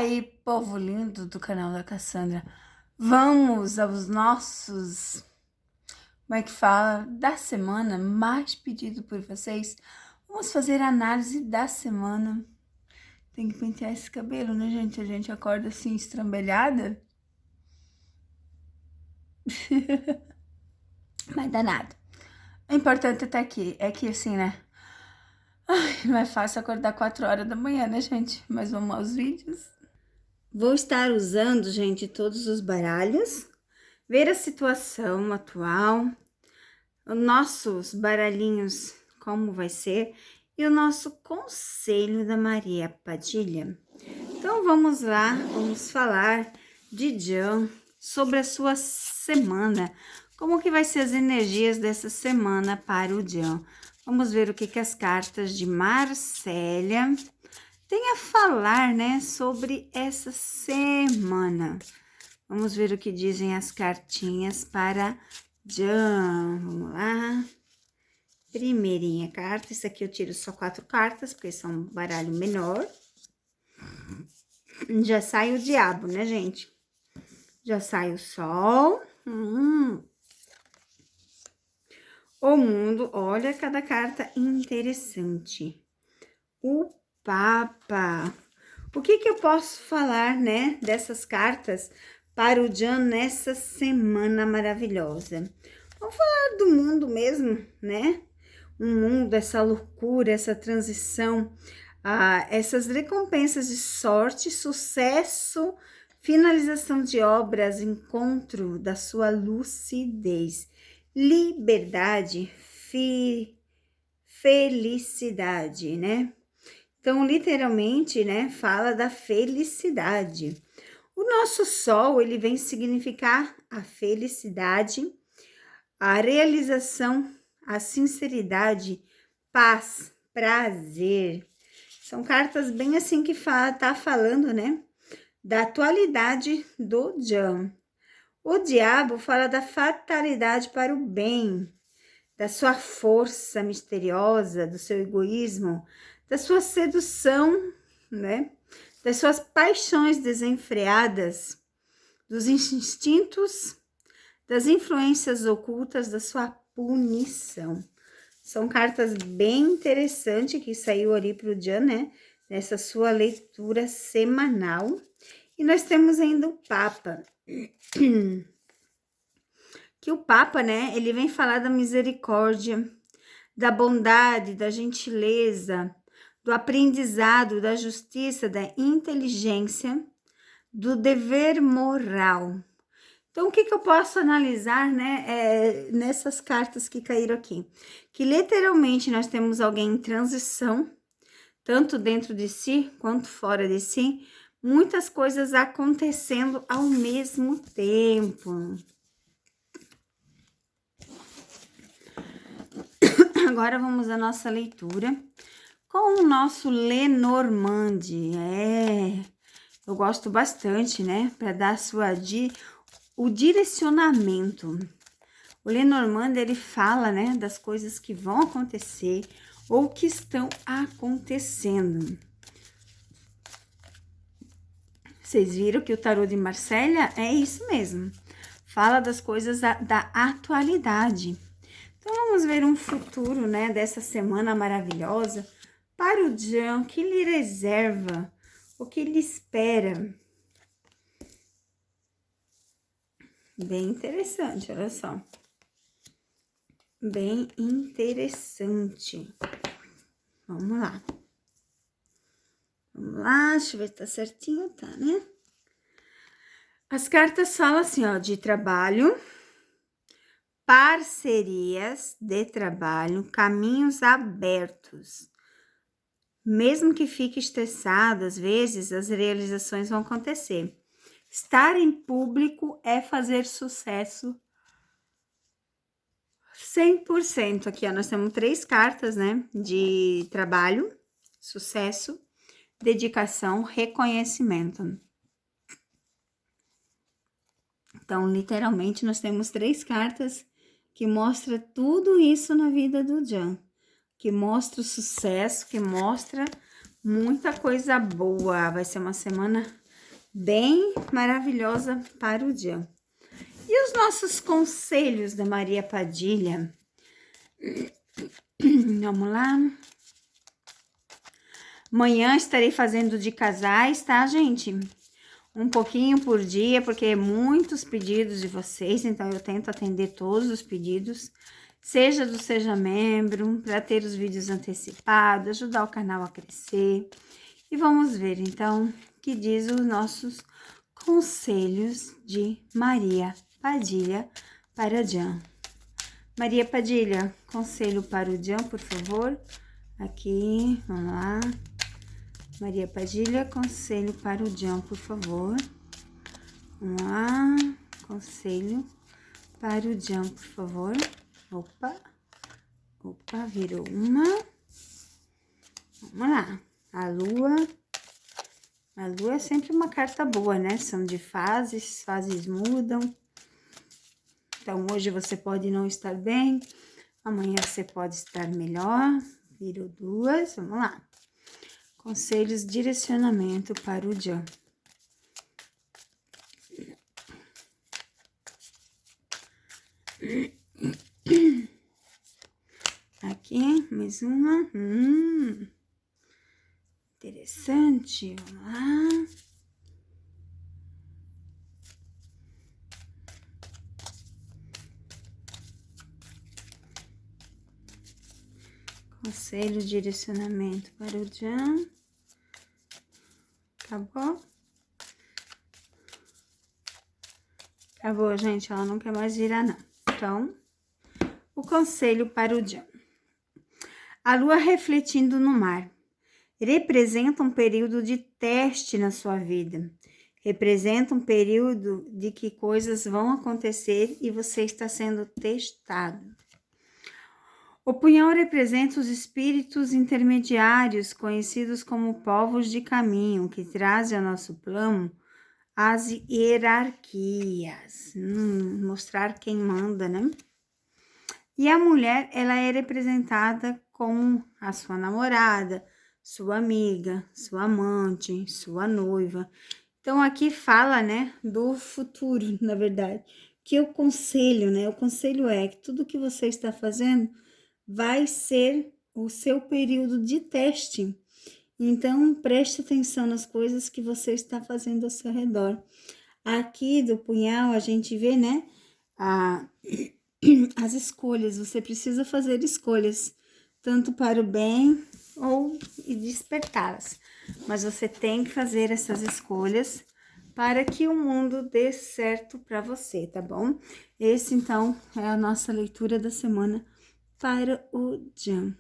aí, povo lindo do canal da Cassandra, vamos aos nossos, como é que fala, da semana, mais pedido por vocês. Vamos fazer a análise da semana. Tem que pentear esse cabelo, né, gente? A gente acorda assim, estrambelhada. Mas dá nada. O importante é estar aqui. É que assim, né? Ai, não é fácil acordar 4 horas da manhã, né, gente? Mas vamos aos vídeos. Vou estar usando, gente, todos os baralhos, ver a situação atual, os nossos baralhinhos, como vai ser, e o nosso conselho da Maria Padilha. Então, vamos lá, vamos falar de John, sobre a sua semana, como que vai ser as energias dessa semana para o John. Vamos ver o que as cartas de Marcélia tem a falar, né, sobre essa semana. Vamos ver o que dizem as cartinhas para John. Vamos lá. Primeirinha carta. Isso aqui eu tiro só 4 cartas, porque são um baralho menor. Já sai o diabo, né, gente? Já sai o sol. O mundo. Olha cada carta interessante. O Papa. O que eu posso falar, né, dessas cartas para o John nessa semana maravilhosa? Vamos falar do mundo mesmo, né? Um mundo, essa loucura, essa transição, essas recompensas de sorte, sucesso, finalização de obras, encontro da sua lucidez, liberdade, felicidade, né? Então, literalmente, né, fala da felicidade. O nosso sol, ele vem significar a felicidade, a realização, a sinceridade, paz, prazer. São cartas bem assim que tá falando, né, da atualidade do John. O diabo fala da fatalidade para o bem, da sua força misteriosa, do seu egoísmo, da sua sedução, né? Das suas paixões desenfreadas, dos instintos, das influências ocultas, da sua punição. São cartas bem interessantes que saiu ali para o John, né? Nessa sua leitura semanal. E nós temos ainda o Papa. Que o Papa, né? Ele vem falar da misericórdia, da bondade, da gentileza, do aprendizado, da justiça, da inteligência, do dever moral. Então, o que eu posso analisar, né, nessas cartas que caíram aqui? Que literalmente nós temos alguém em transição, tanto dentro de si quanto fora de si, muitas coisas acontecendo ao mesmo tempo. Agora vamos à nossa leitura com o nosso Lenormand. Eu gosto bastante, né? Para dar o direcionamento. O Lenormand, ele fala, né? Das coisas que vão acontecer ou que estão acontecendo. Vocês viram que o tarô de Marcélia é isso mesmo. Fala das coisas da atualidade. Então, vamos ver um futuro, né? Dessa semana maravilhosa para o John, que lhe reserva, o que lhe espera. Bem interessante, olha só. Bem interessante. Vamos lá. Vamos lá, deixa eu ver se tá certinho, tá, né? As cartas falam assim, ó, de trabalho, parcerias de trabalho, caminhos abertos. Mesmo que fique estressado, às vezes as realizações vão acontecer. Estar em público é fazer sucesso 100%. Aqui, ó, nós temos 3 cartas, né? De trabalho, sucesso, dedicação, reconhecimento. Então, literalmente, nós temos 3 cartas que mostram tudo isso na vida do John. Que mostra o sucesso, que mostra muita coisa boa. Vai ser uma semana bem maravilhosa para o dia. E os nossos conselhos da Maria Padilha? Vamos lá. Amanhã estarei fazendo de casais, tá, gente? Um pouquinho por dia, porque é muitos pedidos de vocês, então eu tento atender todos os pedidos, seja do Seja Membro, para ter os vídeos antecipados, ajudar o canal a crescer. E vamos ver, então, o que diz os nossos conselhos de Maria Padilha para o Jan. Maria Padilha, conselho para o Jan, por favor. Aqui, vamos lá. Maria Padilha, conselho para o Jan, por favor. Vamos lá. Conselho para o Jan, por favor. Opa, virou uma. Vamos lá. A lua é sempre uma carta boa, né? São de fases mudam. Então, hoje você pode não estar bem, amanhã você pode estar melhor. Virou duas, vamos lá. Conselhos, direcionamento para o Jan. Aqui, mais uma. Interessante, vamos lá. Conselho, direcionamento para o Jan. Acabou? Acabou, gente. Ela não quer mais virar, não. Então, o conselho para o Jan. A lua refletindo no mar. Representa um período de teste na sua vida. Representa um período de que coisas vão acontecer e você está sendo testado. O punhal representa os espíritos intermediários, conhecidos como povos de caminho, que trazem ao nosso plano as hierarquias, mostrar quem manda, né? E a mulher, ela é representada como a sua namorada, sua amiga, sua amante, sua noiva. Então, aqui fala, né, do futuro, na verdade, que o conselho, né? O conselho é que tudo que você está fazendo vai ser o seu período de teste. Então, preste atenção nas coisas que você está fazendo ao seu redor. Aqui do punhal, a gente vê, né, as escolhas. Você precisa fazer escolhas, tanto para o bem ou despertá-las. Mas você tem que fazer essas escolhas para que o mundo dê certo para você, tá bom? Esse, então, é a nossa leitura da semana para o Jan.